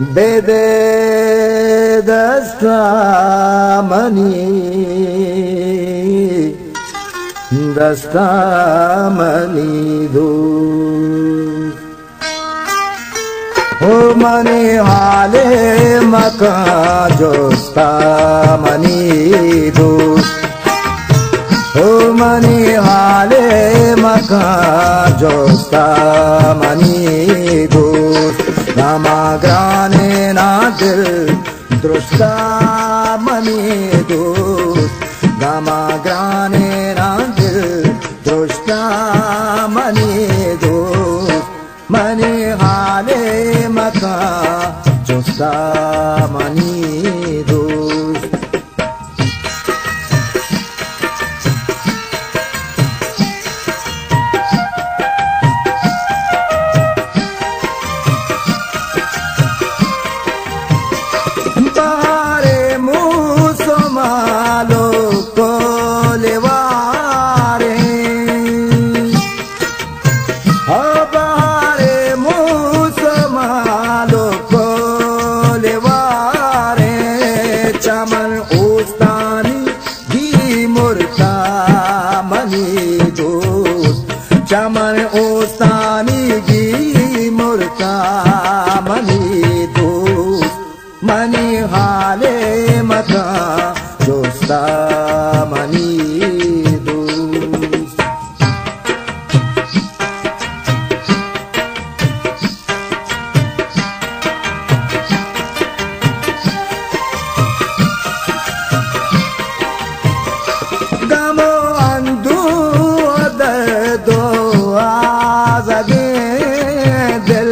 Bede dastamani do o mani hale maka jostamani do o mani hale maka jostamani do Namagrane nadil drushta mani dus Namagrane nadil drushta mani dus Mani hale maka justa mani dus Chaman ostani gi murta mani dus mani hale mata josta mani dus gamo andu do azade dil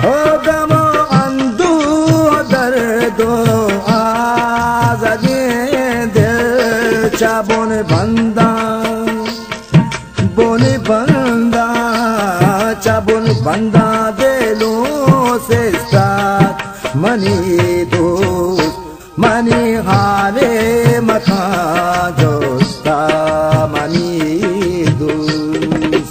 ho gamo andu dardo azade dil chabon banda chabon banda delo se stat mani do mani hale maka josta mani dus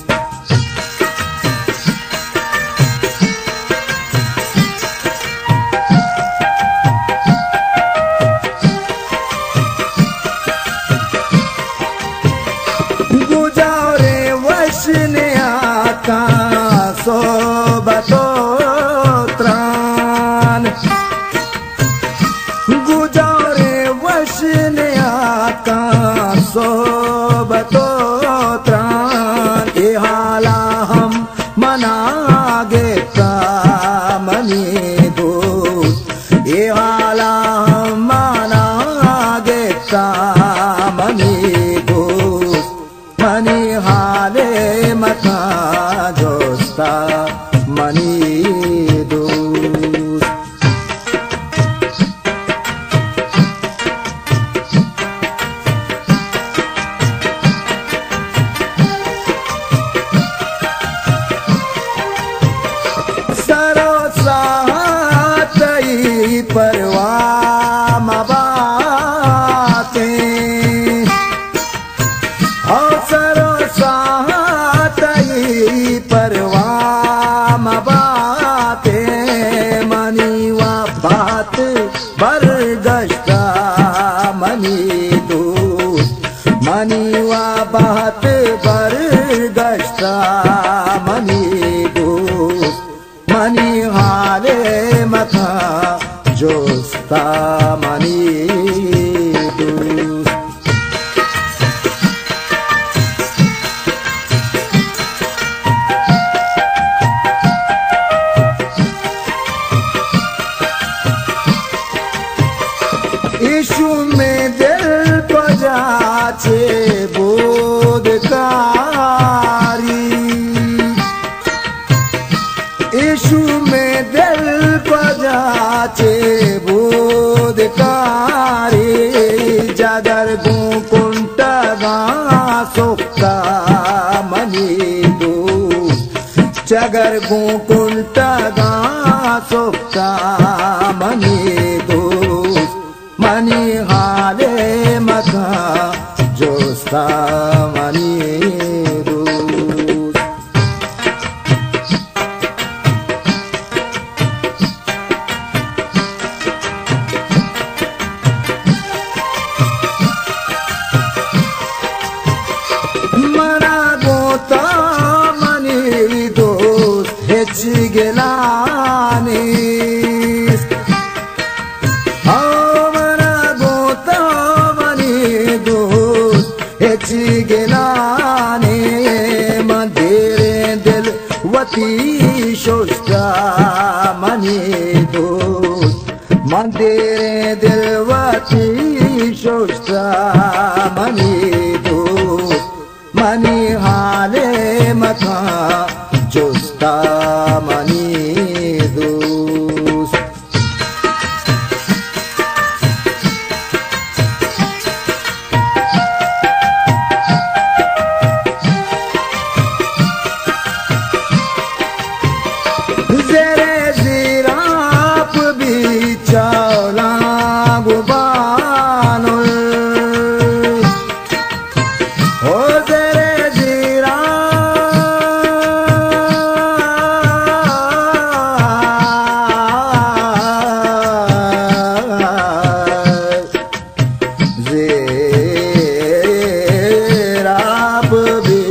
gujare vashne aka sobato tran gujare vashne aka sobato tran e hala hum manage ka mani dus e hala hum manage ka mani dus mani hale mata josta mani dus परवा मबाते सरो सातई परवा मबाते मनीवा बात बरगश्ता money दूस मनीवा बात बरगश्ता money दूस money हाले मथा josta mani dus isshu mein dil pajache bodhkari isshu mein dil pajache bodhkari jagar gunkunta ga sokka mani dus jagar gunkunta ga sokka mani dus mani hale maka josta mani dus gelanis Amana gota mani dus Echi gelane mandere del wati shoshta mani dus Mandere del wati shoshta mani dus Mani hale mata josta mani dus Zere zirap bichawla gubanul O zere zirap bi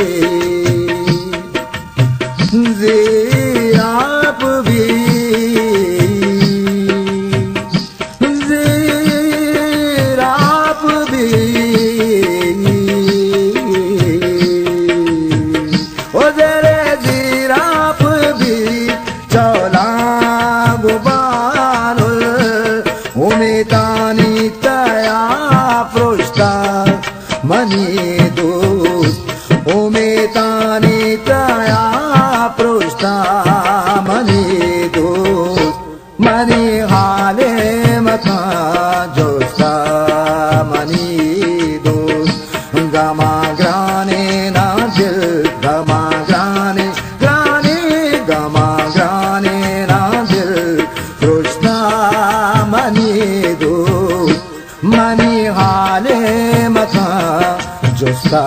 O zere zirap bi chawla gubanul umitani taya proshta mani dus umitani taya proshta mani dus mani hale mata josta mani dus gama grane na dil gama grane grane gama grane na dil proshta mani dus mani hale mata josta